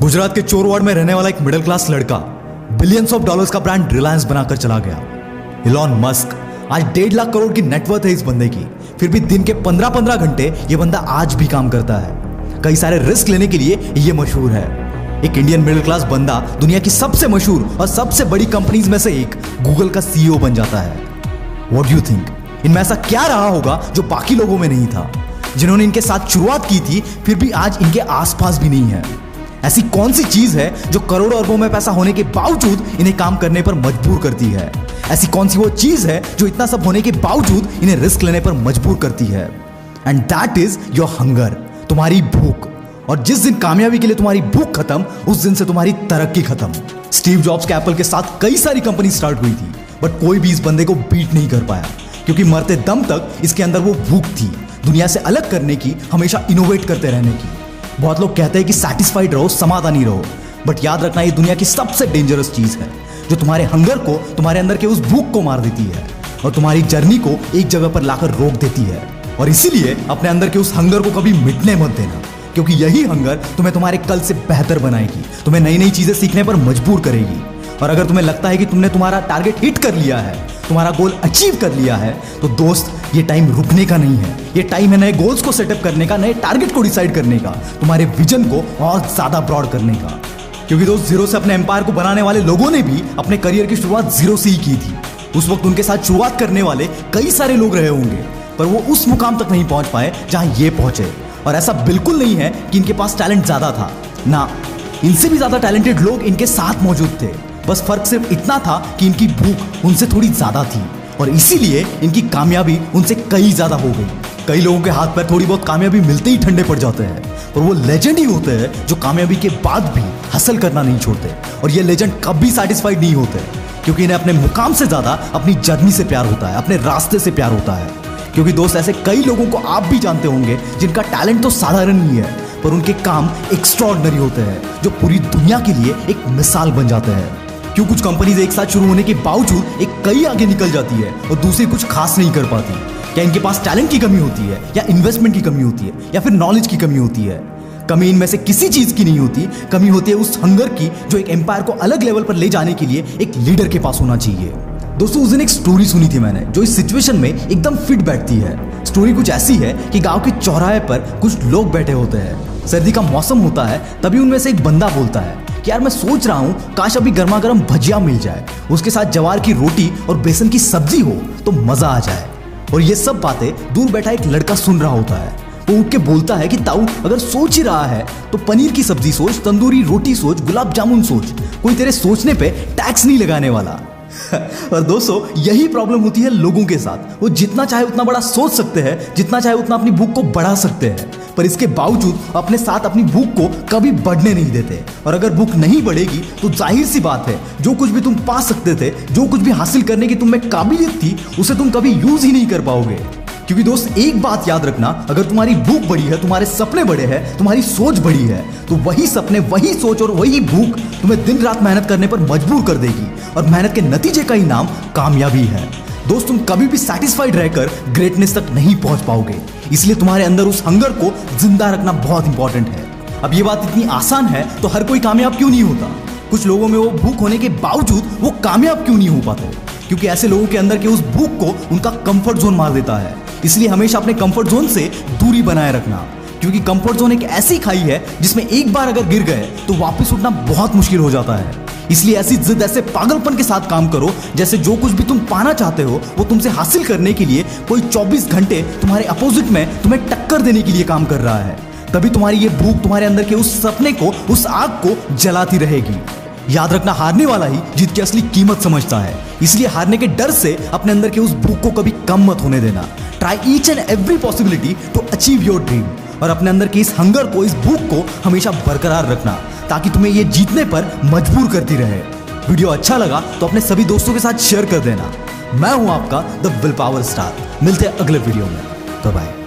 गुजरात के चोरवाड़ में रहने वाला एक मिडिल क्लास लड़का बिलियंस ऑफ डॉलर्स का ब्रांड रिलायंस बनाकर चला गया। इलॉन मस्क, आज 1.5 लाख करोड़ की नेटवर्थ है इस बंदे की, फिर भी दिन के 15-15 घंटे ये बंदा आज भी काम करता है। कई सारे रिस्क लेने के लिए ये मशहूर है। एक इंडियन मिडिल क्लास बंदा दुनिया की सबसे मशहूर और सबसे बड़ी कंपनीज में से एक गूगल का सीईओ बन जाता है। व्हाट डू यू थिंक, इनमें ऐसा क्या रहा होगा जो बाकी लोगों में नहीं था, जिन्होंने इनके साथ शुरुआत की थी फिर भी आज इनके आसपास भी नहीं है? ऐसी कौन सी चीज है जो करोड़ों अरबों में पैसा होने के बावजूद इन्हें काम करने पर मजबूर करती है? ऐसी कौन सी वो चीज है जो इतना सब होने के बावजूद इन्हें रिस्क लेने पर मजबूर करती है? And that is your hunger, तुम्हारी भूख। और जिस दिन कामयाबी के लिए तुम्हारी भूख खत्म, उस दिन से तुम्हारी तरक्की खत्म। स्टीव जॉब्स के एप्पल के साथ कई सारी कंपनी स्टार्ट हुई थी, बट कोई भी इस बंदे को बीट नहीं कर पाया, क्योंकि मरते दम तक इसके अंदर वो भूख थी, दुनिया से अलग करने की, हमेशा इनोवेट करते रहने की। बहुत लोग कहते हैं कि सैटिस्फाइड रहो, समाधानी रहो, बट याद रखना ये दुनिया की सबसे डेंजरस चीज है, जो तुम्हारे हंगर को, तुम्हारे अंदर के उस भूख को मार देती है और तुम्हारी जर्नी को एक जगह पर लाकर रोक देती है। और इसीलिए अपने अंदर के उस हंगर को कभी मिटने मत देना, क्योंकि यही हंगर तुम्हें तुम्हारे कल से बेहतर बनाएगी, तुम्हें नई नई चीजें सीखने पर मजबूर करेगी। और अगर तुम्हें लगता है कि तुमने तुम्हारा टारगेट हिट कर लिया है, तुम्हारा गोल अचीव कर लिया है, तो दोस्त ये टाइम रुकने का नहीं है। ये टाइम है नए गोल्स को सेटअप करने का, नए टारगेट को डिसाइड करने का, तुम्हारे विजन को और ज्यादा ब्रॉड करने का। क्योंकि दोस्त, जीरो से अपने एम्पायर को बनाने वाले लोगों ने भी अपने करियर की शुरुआत जीरो से ही की थी। उस वक्त उनके साथ शुरुआत करने वाले कई सारे लोग रहे होंगे, पर वो उस मुकाम तक नहीं पहुंच पाए जहां ये पहुंचे। और ऐसा बिल्कुल नहीं है कि इनके पास टैलेंट ज्यादा था, ना, इनसे भी ज्यादा टैलेंटेड लोग इनके साथ मौजूद थे। बस फर्क सिर्फ इतना था कि इनकी भूख उनसे थोड़ी ज्यादा थी, और इसीलिए इनकी कामयाबी उनसे कई ज्यादा हो गई। कई लोगों के हाथ पैर थोड़ी बहुत कामयाबी मिलते ही ठंडे पड़ जाते हैं, और वो लेजेंड ही होते हैं जो कामयाबी के बाद भी हासिल करना नहीं छोड़ते। और ये लेजेंड कभी सैटिस्फाइड नहीं होते, क्योंकि इन्हें अपने मुकाम से ज्यादा अपनी जर्नी से प्यार होता है, अपने रास्ते से प्यार होता है। क्योंकि दोस्त, ऐसे कई लोगों को आप भी जानते होंगे जिनका टैलेंट तो साधारण ही है, पर उनके काम एक्स्ट्राऑर्डिनरी होते हैं, जो पूरी दुनिया के लिए एक मिसाल बन जाते हैं। क्यों कुछ कंपनीज एक साथ शुरू होने के बावजूद एक कई आगे निकल जाती है और दूसरी कुछ खास नहीं कर पाती? क्या इनके पास टैलेंट की कमी होती है, या इन्वेस्टमेंट की कमी होती है, या फिर नॉलेज की कमी होती है? कमी इनमें से किसी चीज की नहीं होती, कमी होती है उस हंगर की जो एक एम्पायर को अलग लेवल पर ले जाने के लिए एक लीडर के पास होना चाहिए। दोस्तों, उस दिन एक स्टोरी सुनी थी मैंने, जो इस सिचुएशन में एकदम फिट बैठती है। स्टोरी कुछ ऐसी है कि गांव के चौराहे पर कुछ लोग बैठे होते हैं, सर्दी का मौसम होता है, तभी उनमें से एक बंदा बोलता है कि यार, मैं सोच रहा हूं काश अभी गर्मा गर्म भजिया मिल जाए, उसके साथ जवार की रोटी और बेसन की सब्जी हो तो मजा आ जाए। और ये सब बातें दूर बैठा एक लड़का सुन रहा होता है। वो उठ के बोलता है कि ताऊ, अगर सोच ही रहा है तो पनीर की सब्जी सोच, तंदूरी रोटी सोच, गुलाब जामुन सोच, कोई तेरे सोचने पे टैक्स नहीं लगाने वाला। और दोस्तों, यही प्रॉब्लम होती है लोगों के साथ। वो जितना चाहे उतना बड़ा सोच सकते हैं, जितना चाहे उतना अपनी भूख को बढ़ा सकते हैं, पर इसके बावजूद अपने साथ अपनी भूख को कभी बढ़ने नहीं देते। और अगर भूख नहीं बढ़ेगी तो जाहिर सी बात है, जो कुछ भी तुम पा सकते थे, जो कुछ भी हासिल करने की तुम में काबिलियत थी, उसे तुम कभी यूज ही नहीं कर पाओगे। क्योंकि दोस्त, एक बात याद रखना, अगर तुम्हारी भूख बड़ी है, तुम्हारे सपने बड़े हैं, तुम्हारी सोच बड़ी है, तो वही सपने, वही सोच और वही भूख तुम्हें दिन रात मेहनत करने पर मजबूर कर देगी, और मेहनत के नतीजे का ही नाम कामयाबी है। दोस्त, तुम कभी भी सैटिस्फाइड रहकर ग्रेटनेस तक नहीं पहुंच पाओगे, इसलिए तुम्हारे अंदर उस हंगर को जिंदा रखना बहुत इंपॉर्टेंट है। अब ये बात इतनी आसान है तो हर कोई कामयाब क्यों नहीं होता? कुछ लोगों में वो भूख होने के बावजूद वो कामयाब क्यों नहीं हो पाते? क्योंकि ऐसे लोगों के अंदर के उस भूख को उनका कंफर्ट जोन मार देता है। इसलिए हमेशा अपने कंफर्ट जोन से दूरी बनाए रखना, क्योंकि कंफर्ट जोन एक ऐसी खाई है जिसमें एक बार अगर गिर गए तो वापस उठना बहुत मुश्किल हो जाता है। इसलिए ऐसी जिद, ऐसे पागलपन के साथ काम करो जैसे जो कुछ भी तुम पाना चाहते हो वो तुमसे हासिल करने के लिए कोई 24 घंटे तुम्हारे अपोजिट में तुम्हें टक्कर देने के लिए काम कर रहा है। तभी तुम्हारी ये भूख तुम्हारे अंदर के उस सपने को, उस आग को जलाती रहेगी। याद रखना, हारने वाला ही जीत की असली कीमत समझता है। इसलिए हारने के डर से अपने अंदर के उस भूख को कभी कम मत होने देना। Try each and every possibility to achieve your dream, और अपने अंदर की इस हंगर को, इस भूख को हमेशा बरकरार रखना, ताकि तुम्हें ये जीतने पर मजबूर करती रहे। वीडियो अच्छा लगा तो अपने सभी दोस्तों के साथ शेयर कर देना। मैं हूं आपका द विल पावर स्टार। मिलते हैं अगले वीडियो में। Bye bye.